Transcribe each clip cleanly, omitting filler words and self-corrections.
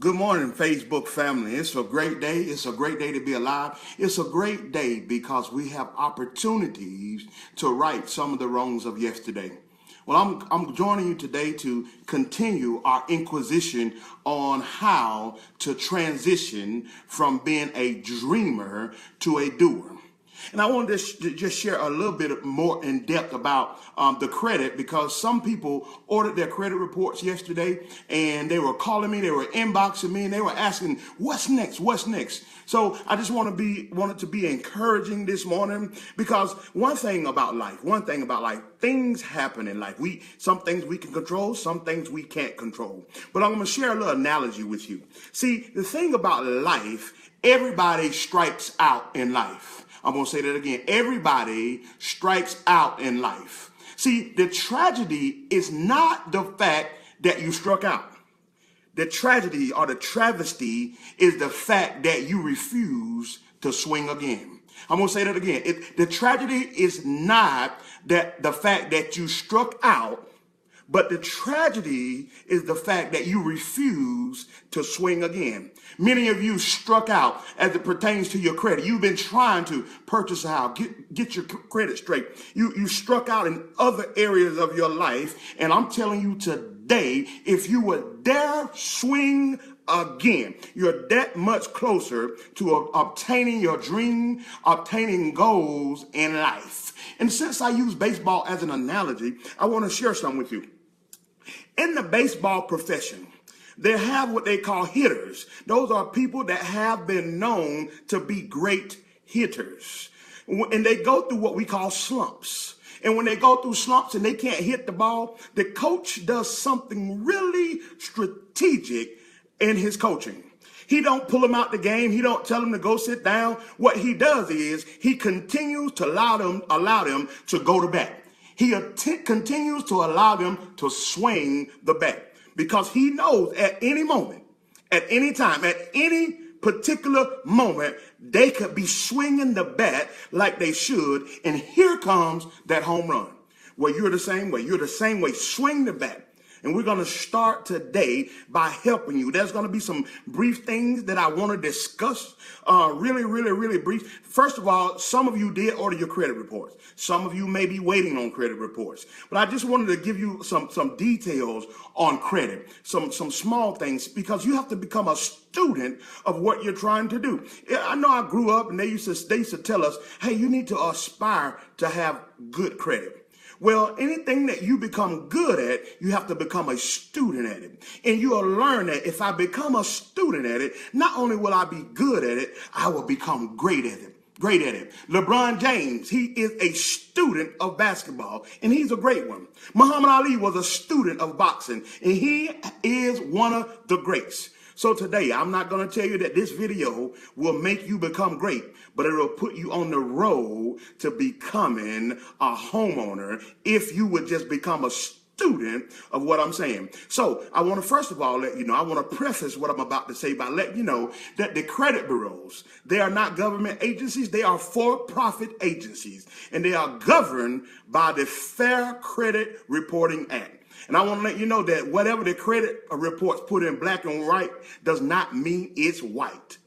Good morning, Facebook family. It's a great day. It's a great day to be alive. It's a great day because we have opportunities to right some of the wrongs of yesterday. Well, I'm joining you today to continue our inquisition on how to transition from being a dreamer to a doer. And I wanted to just share a little bit more in depth about the credit, because some people ordered their credit reports yesterday and they were calling me, they were inboxing me, and they were asking, what's next? What's next? So I just wanted to be encouraging this morning, because one thing about life, things happen in life. Some things we can control, some things we can't control. But I'm going to share a little analogy with you. See, the thing about life, everybody strikes out in life. I'm going to say that again. Everybody strikes out in life. See, the tragedy is not the fact that you struck out. The tragedy or the travesty is the fact that you refuse to swing again. I'm going to say that again. The tragedy is not that the fact that you struck out, but the tragedy is the fact that you refuse to swing again. Many of you struck out as it pertains to your credit. You've been trying to purchase a house, get your credit straight. You struck out in other areas of your life. And I'm telling you today, if you would dare swing again, you're that much closer to obtaining your dream, obtaining goals in life. And since I use baseball as an analogy, I want to share something with you. In the baseball profession, they have what they call hitters. Those are people that have been known to be great hitters. And they go through what we call slumps. And when they go through slumps and they can't hit the ball, the coach does something really strategic in his coaching. He don't pull them out the game. He don't tell them to go sit down. What he does is he continues to allow them to go to bat. He continues to allow them to swing the bat, because he knows at any moment, at any time, at any particular moment, they could be swinging the bat like they should. And here comes that home run. Well, you're the same way. You're the same way. Swing the bat. And we're going to start today by helping you. There's going to be some brief things that I want to discuss, really brief. First of all, some of you did order your credit reports. Some of you may be waiting on credit reports. But I just wanted to give you some details on credit, some small things, because you have to become a student of what you're trying to do. I know I grew up and they used to tell us, hey, you need to aspire to have good credit. Well, anything that you become good at, you have to become a student at it. And you'll learn that if I become a student at it, not only will I be good at it, I will become great at it. LeBron James, he is a student of basketball, and he's a great one. Muhammad Ali was a student of boxing, and he is one of the greats. So today, I'm not going to tell you that this video will make you become great, but it will put you on the road to becoming a homeowner if you would just become a student of what I'm saying. So I want to first of all let you know, I want to preface what I'm about to say by letting you know that the credit bureaus, they are not government agencies. They are for-profit agencies, and they are governed by the Fair Credit Reporting Act. And I want to let you know that whatever the credit reports put in black and white does not mean it's white.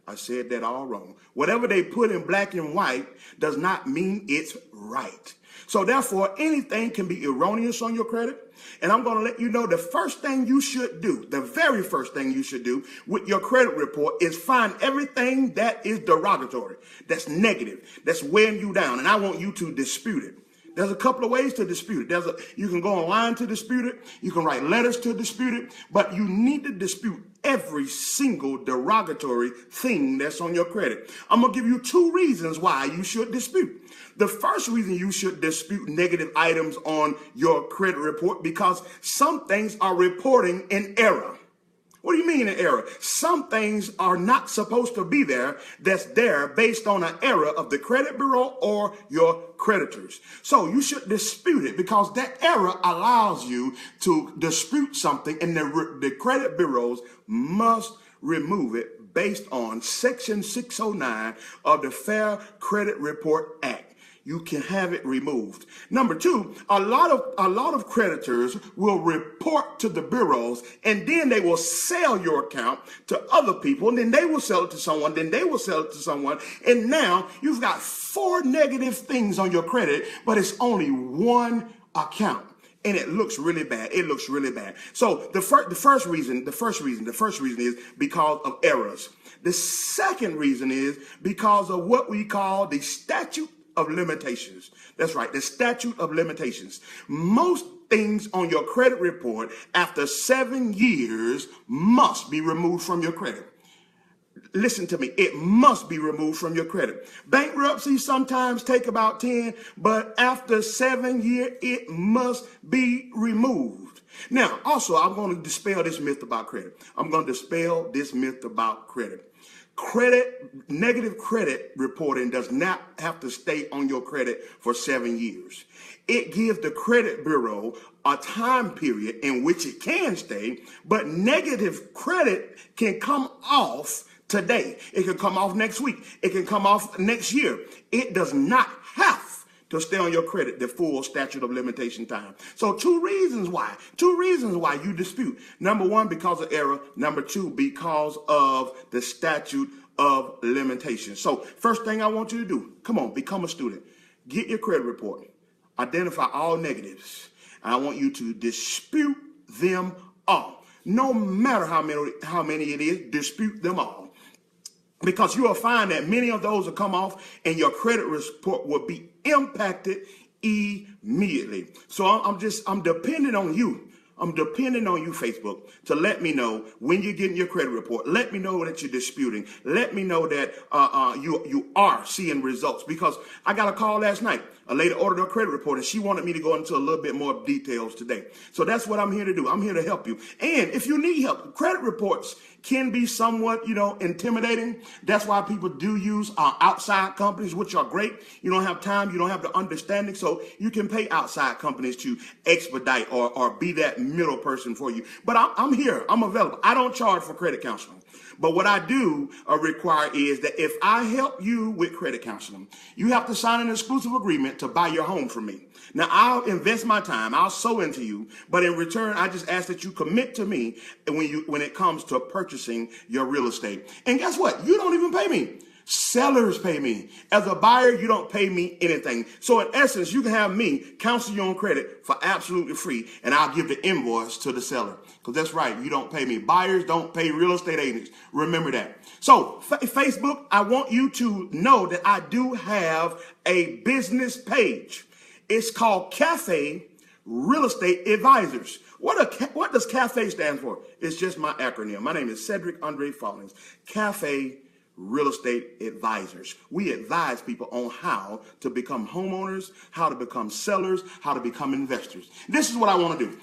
I said that all wrong. Whatever they put in black and white does not mean it's right. So therefore, anything can be erroneous on your credit. And I'm going to let you know the first thing you should do, the very first thing you should do with your credit report is find everything that is derogatory, that's negative, that's weighing you down. And I want you to dispute it. There's a couple of ways to dispute it. You can go online to dispute it. You can write letters to dispute it. But you need to dispute every single derogatory thing that's on your credit. I'm going to give you 2 reasons why you should dispute. The first reason you should dispute negative items on your credit report, because some things are reporting in error. What do you mean an error? Some things are not supposed to be there. That's there based on an error of the credit bureau or your creditors. So you should dispute it, because that error allows you to dispute something, and the credit bureaus must remove it based on Section 609 of the Fair Credit Report Act. you can have it removed. Number two, a lot of creditors will report to the bureaus, and then they will sell your account to other people, and then they will sell it to someone, then they will sell it to someone, and now you've got 4 negative things on your credit, but it's only one account. And it looks really bad. It looks really bad. So the first reason is because of errors. The second reason is because of what we call the statute of limitations. That's right, the statute of limitations. Most things on your credit report after 7 years must be removed from your credit. Listen to me, it must be removed from your credit. Bankruptcy sometimes take about 10, but after 7 years, it must be removed. Now, also, I'm going to dispel this myth about credit. Negative credit reporting does not have to stay on your credit for 7 years. It gives the credit bureau a time period in which it can stay, but negative credit can come off today. It can come off next week. It can come off next year. It does not have to stay on your credit the full statute of limitation time. So two reasons why you dispute. Number one, because of error. Number two, because of the statute of limitation. So first thing I want you to do, come on, become a student. Get your credit report. Identify all negatives. And I want you to dispute them all. No matter how many it is, dispute them all. Because you will find that many of those will come off and your credit report will be impacted immediately. So I'm depending on you. I'm depending on you, Facebook, to let me know when you're getting your credit report. Let me know that you're disputing. Let me know that you are seeing results. Because I got a call last night. A lady ordered her credit report, and she wanted me to go into a little bit more details today. So that's what I'm here to do. I'm here to help you. And if you need help, credit reports can be somewhat, intimidating. That's why people do use outside companies, which are great. You don't have time. You don't have the understanding. So you can pay outside companies to expedite or be that middle person for you. But I'm here. I'm available. I don't charge for credit counseling. But what I do require is that if I help you with credit counseling, you have to sign an exclusive agreement to buy your home from me. Now, I'll invest my time. I'll sow into you. But in return, I just ask that you commit to me when it comes to purchasing your real estate. And guess what? You don't even pay me. Sellers pay me. As a buyer, you don't pay me anything. So in essence, you can have me counsel you on credit for absolutely free, and I'll give the invoice to the seller. Because that's right, you don't pay me. Buyers don't pay real estate agents. Remember that. So Facebook, I want you to know that I do have a business page. It's called Cafe Real Estate Advisors. What does CAFE stand for? It's just my acronym. My name is Cedric Andre Fallings. CAFE Real Estate Advisors. We advise people on how to become homeowners, how to become sellers, how to become investors. This is what I want to do.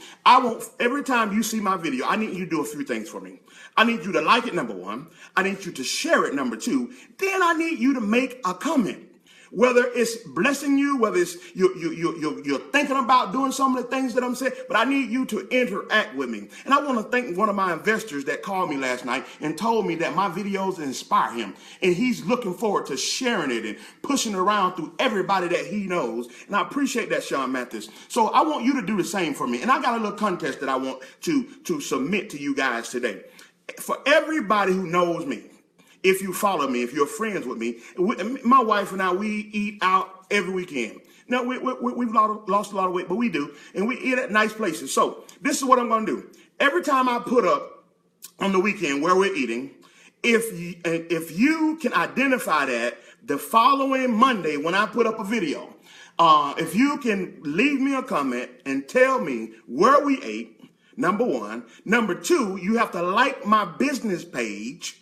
Every time you see my video, I need you to do a few things for me. I need you to like it, number one. I need you to share it, number two. Then I need you to make a comment. Whether it's blessing you, whether it's you're thinking about doing some of the things that I'm saying, but I need you to interact with me. And I want to thank one of my investors that called me last night and told me that my videos inspire him. And he's looking forward to sharing it and pushing it around through everybody that he knows. And I appreciate that, Sean Mathis. So I want you to do the same for me. And I got a little contest that I want to submit to you guys today. For everybody who knows me, if you follow me, if you're friends with me, my wife and I, we eat out every weekend. Now, we've lost a lot of weight, but we do. And we eat at nice places. So this is what I'm going to do. Every time I put up on the weekend where we're eating, if you can identify that the following Monday when I put up a video, if you can leave me a comment and tell me where we ate, number one. Number two, you have to like my business page.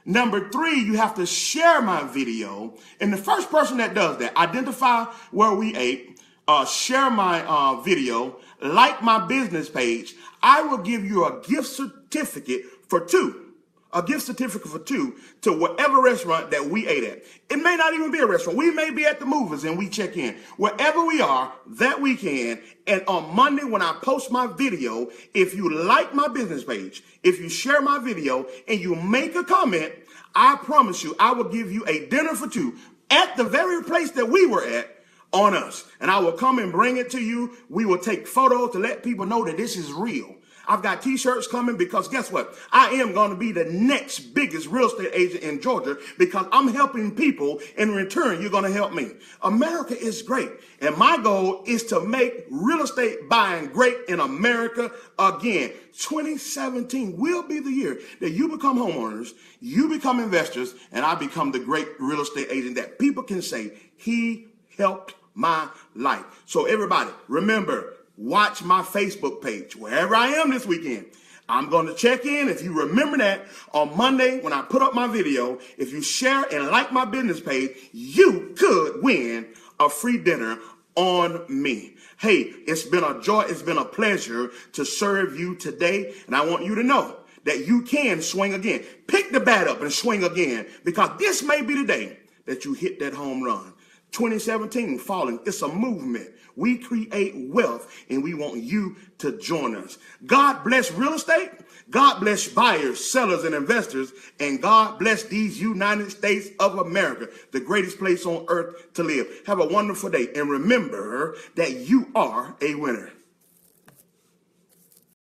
Number three, you have to share my video. And the first person that does that, identify where we ate, share my video, like my business page, I will give you a gift certificate for two. A gift certificate for two to whatever restaurant that we ate at. It may not even be a restaurant. We may be at the movies and we check in. Wherever we are that weekend, and on Monday when I post my video, if you like my business page, if you share my video, and you make a comment, I promise you I will give you a dinner for two at the very place that we were at on us. And I will come and bring it to you. We will take photos to let people know that this is real. I've got t-shirts coming because guess what? I am going to be the next biggest real estate agent in Georgia because I'm helping people. In return, you're going to help me. America is great. And my goal is to make real estate buying great in America again. 2017 will be the year that you become homeowners, you become investors, and I become the great real estate agent that people can say, he helped my life. So everybody, remember, watch my Facebook page, wherever I am this weekend. I'm going to check in. If you remember that on Monday when I put up my video, if you share and like my business page, you could win a free dinner on me. Hey, it's been a joy. It's been a pleasure to serve you today. And I want you to know that you can swing again. Pick the bat up and swing again because this may be the day that you hit that home run. 2017 falling. It's a movement. We create wealth and we want you to join us. God bless real estate. God bless buyers, sellers, and investors. And God bless these United States of America, the greatest place on earth to live. Have a wonderful day. And remember that you are a winner.